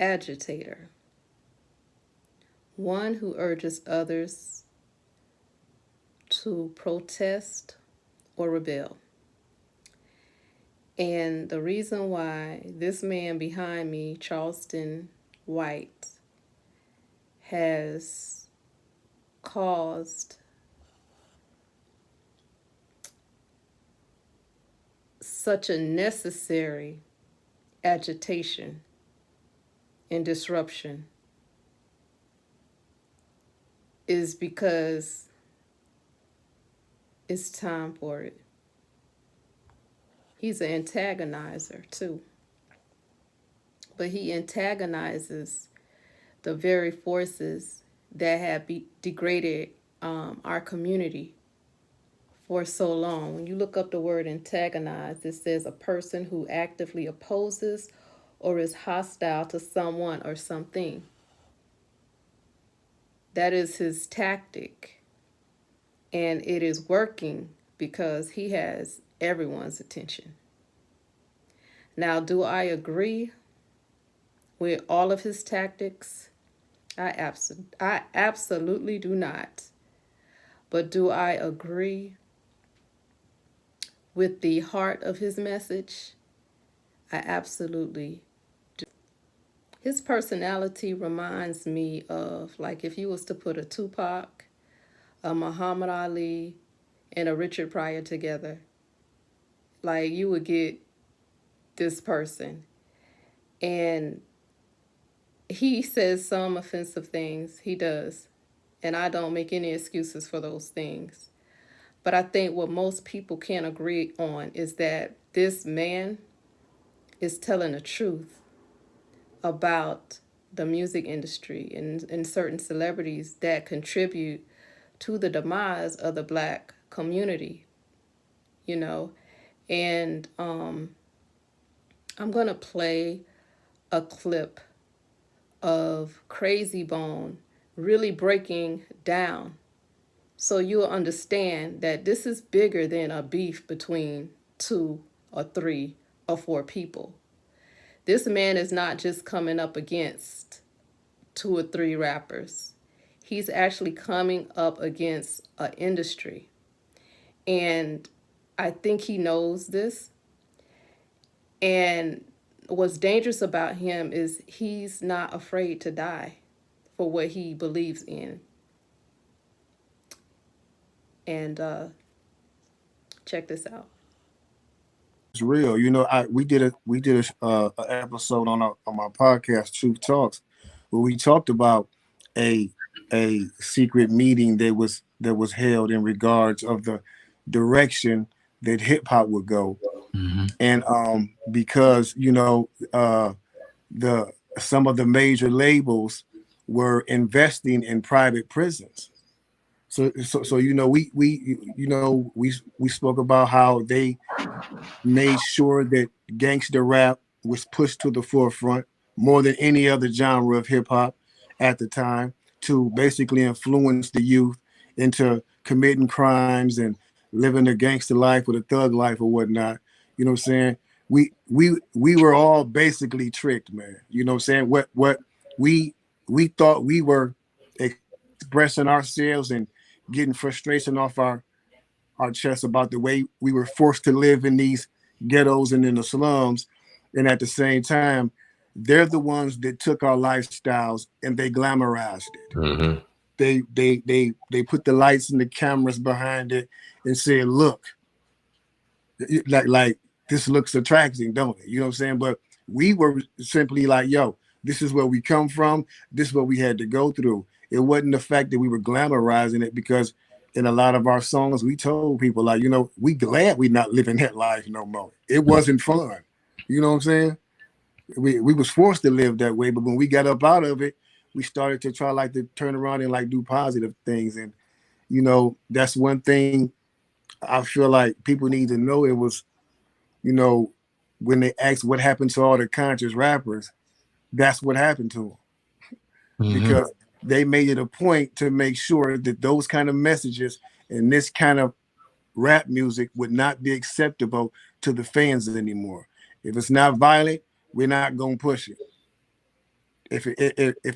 agitator, one who urges others to protest or rebel. And the reason why this man behind me, Charleston White, has caused such a necessary agitation and disruption is because it's time for it. He's an antagonizer too, but he antagonizes the very forces that have degraded our community for so long. When you look up the word antagonize, it says a person who actively opposes or is hostile to someone or something. That is his tactic, and it is working because he has everyone's attention. Now, do I agree with all of his tactics? I absolutely do not. But do I agree with the heart of his message? I absolutely do. His personality reminds me of, like, if you was to put a Tupac, a Muhammad Ali, and a Richard Pryor together, like, you would get this person. And he says some offensive things. He does. And I don't make any excuses for those things. But I think what most people can't agree on is that this man is telling the truth about the music industry and certain celebrities that contribute to the demise of the Black community, you know. And I'm going to play a clip of Crazy Bone really breaking down so you'll understand that this is bigger than a beef between 2 or 3 or 4 people. This man is not just coming up against 2 or 3 rappers. He's actually coming up against an industry. And I think he knows this. And what's dangerous about him is he's not afraid to die for what he believes in. And check this out. It's real. We did a episode on my podcast, Truth Talks, where we talked about a secret meeting that was held in regards of the direction that hip hop would go. And because the some of the major labels were investing in private prisons. So we spoke about how they made sure that gangster rap was pushed to the forefront more than any other genre of hip hop at the time, to basically influence the youth into committing crimes and living a gangster life with a thug life or whatnot. You know what I'm saying? We were all basically tricked, man. You know what I'm saying? What we thought we were expressing ourselves and getting frustration off our chests about the way we were forced to live in these ghettos and in the slums. And at the same time, they're the ones that took our lifestyles and they glamorized it. Mm-hmm. They put the lights and the cameras behind it and said, look, like this looks attractive, don't it? You know what I'm saying? But we were simply like, yo, this is where we come from. This is what we had to go through. It wasn't the fact that we were glamorizing it, because in a lot of our songs, we told people, like, we glad we not living that life no more. It wasn't fun. You know what I'm saying? We was forced to live that way, but when we got up out of it, we started to try like to turn around and like do positive things. And that's one thing I feel like people need to know. It was, when they asked what happened to all the conscious rappers, that's what happened to them. Mm-hmm. Because they made it a point to make sure that those kind of messages and this kind of rap music would not be acceptable to the fans anymore. If it's not violent, we're not going to push it. If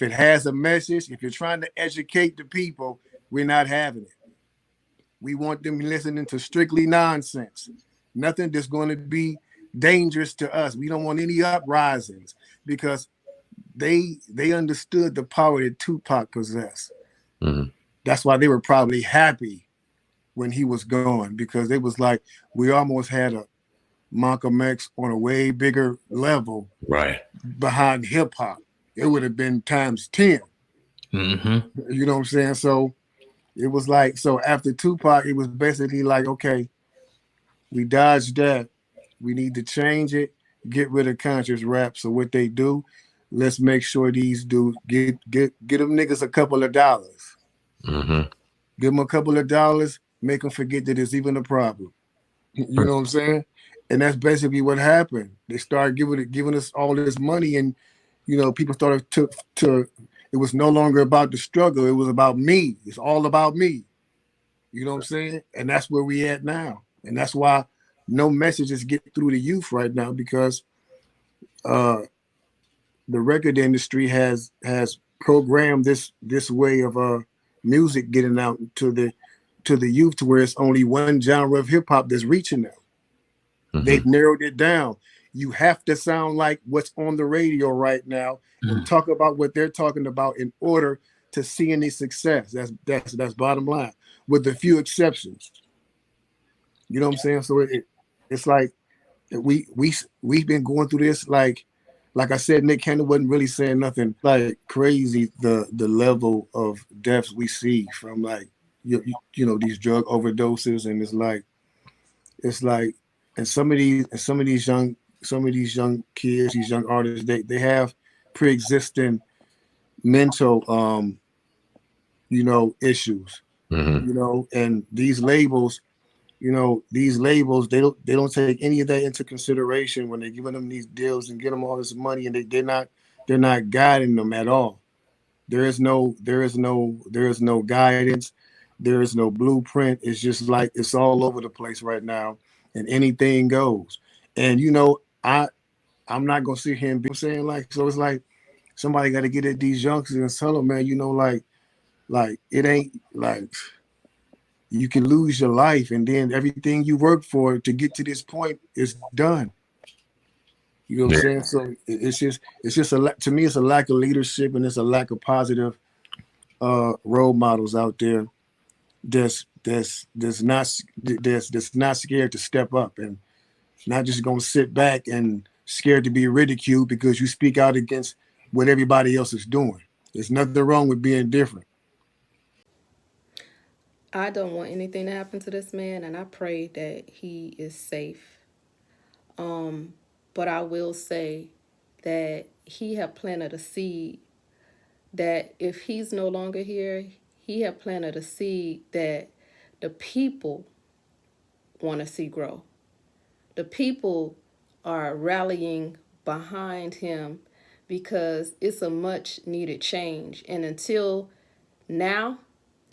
it has a message, if you're trying to educate the people, we're not having it. We want them listening to strictly nonsense, nothing that's going to be dangerous to us. We don't want any uprisings because they understood the power that Tupac possessed. Mm-hmm. That's why they were probably happy when he was gone, because they was like, we almost had a Malcolm X on a way bigger level Right. behind hip hop. It would have been times 10. Mm-hmm. You know what I'm saying? So it was like, so after Tupac, it was basically like, okay, we dodged that. We need to change it, get rid of conscious rap. So what they do, let's make sure these dudes get them niggas a couple of dollars. Mm-hmm. Give them a couple of dollars, make them forget that it's even a problem. You know what I'm saying? And that's basically what happened. They started giving us all this money, and people started to. It was no longer about the struggle. It was about me. It's all about me. You know what I'm saying? And that's where we at now. And that's why no messages get through the youth right now, because uh, the record industry has programmed this way of music getting out to the youth, to where it's only one genre of hip hop that's reaching them. They've Mm-hmm. narrowed it down. You have to sound like what's on the radio right now and talk about what they're talking about in order to see any success. That's bottom line, with a few exceptions. You know what I'm saying? So it's like we've been going through this, like I said, Nick Cannon wasn't really saying nothing like crazy. The level of deaths we see from, like, these drug overdoses, and it's like and some of these young kids, these young artists, they have pre-existing mental issues, Mm-hmm. and these labels, they don't take any of that into consideration when they're giving them these deals and get them all this money, and they're not guiding them at all. There is no guidance. There is no blueprint. It's just like it's all over the place right now, and anything goes. And I'm not gonna sit here and be saying, like, so it's like somebody got to get at these youngsters and tell them, man, like it ain't like you can lose your life, and then everything you worked for to get to this point is done. You know what I'm Yeah. saying? So it's just to me, it's a lack of leadership, and it's a lack of positive role models out there that's not scared to step up, and not just gonna sit back and scared to be ridiculed because you speak out against what everybody else is doing. There's nothing wrong with being different. I don't want anything to happen to this man, and I pray that he is safe. But I will say that he have planted a seed that if he's no longer here, he have planted a seed that the people want to see grow. The people are rallying behind him because it's a much needed change. And until now,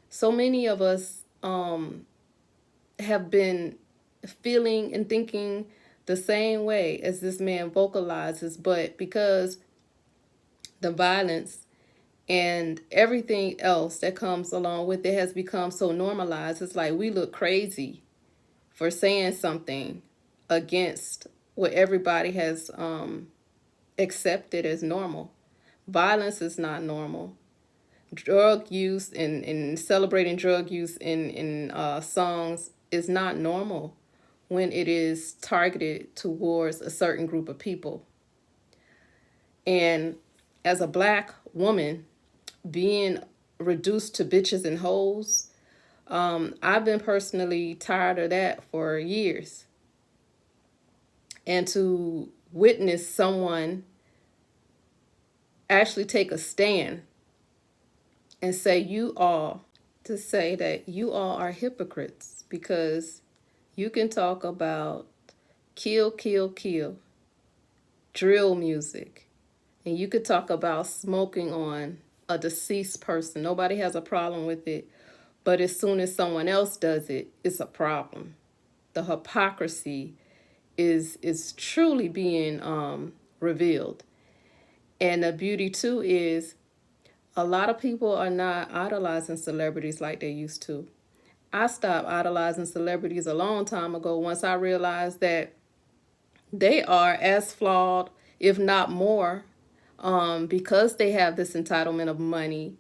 so many of us have been feeling and thinking the same way as this man vocalizes, but because the violence and everything else that comes along with it has become so normalized, it's like we look crazy for saying something against what everybody has accepted as normal. Violence is not normal. Drug use and celebrating drug use in songs is not normal when it is targeted towards a certain group of people. And as a black woman, being reduced to bitches and hoes, I've been personally tired of that for years. And to witness someone actually take a stand and say you all, to say that you all are hypocrites because you can talk about kill, kill, kill, drill music, and you could talk about smoking on a deceased person. Nobody has a problem with it. But as soon as someone else does it, it's a problem. The hypocrisy is truly being revealed. And the beauty too is a lot of people are not idolizing celebrities like they used to. I stopped idolizing celebrities a long time ago once I realized that they are as flawed, if not more, because they have this entitlement of money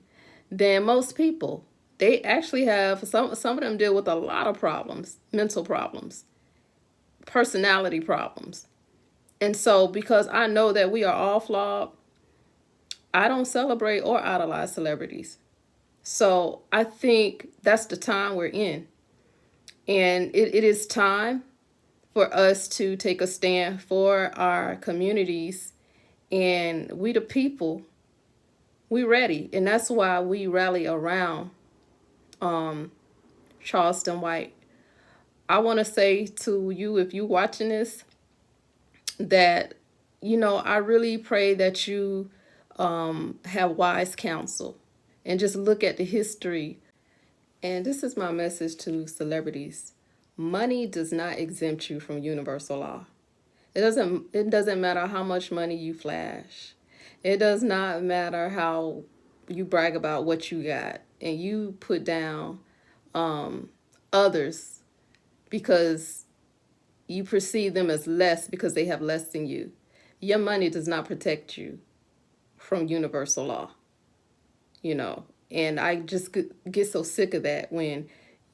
than most people. They actually have some of them deal with a lot of problems, mental problems, personality problems. And so because I know that we are all flawed, I don't celebrate or idolize celebrities. So I think that's the time we're in. And it is time for us to take a stand for our communities. And we the people, we ready. And that's why we rally around Charleston White. I want to say to you, if you watching this, that, I really pray that you have wise counsel and just look at the history. And this is my message to celebrities. Money does not exempt you from universal law. It doesn't matter how much money you flash. It does not matter how you brag about what you got and you put down others because you perceive them as less because they have less than you. Your money does not protect you from universal law, you know. And I just get so sick of that when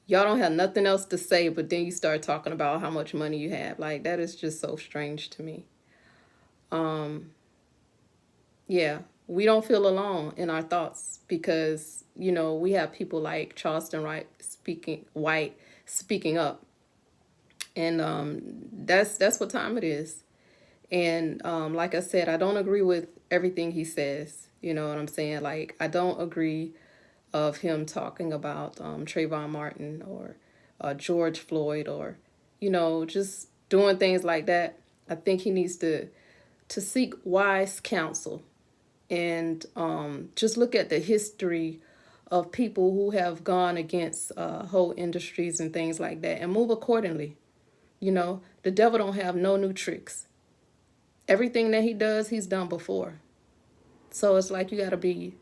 y'all don't have nothing else to say, but then you start talking about how much money you have. Like, that is just so strange to me. Yeah, we don't feel alone in our thoughts because, we have people like Charleston White speaking up. And that's what time it is. And like I said, I don't agree with everything he says. You know what I'm saying? Like, I don't agree of him talking about Trayvon Martin or George Floyd or, just doing things like that. I think he needs to seek wise counsel and just look at the history of people who have gone against whole industries and things like that and move accordingly. The devil don't have no new tricks. Everything that he does, he's done before. So it's like you got to be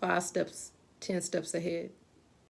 5 steps, 10 steps ahead.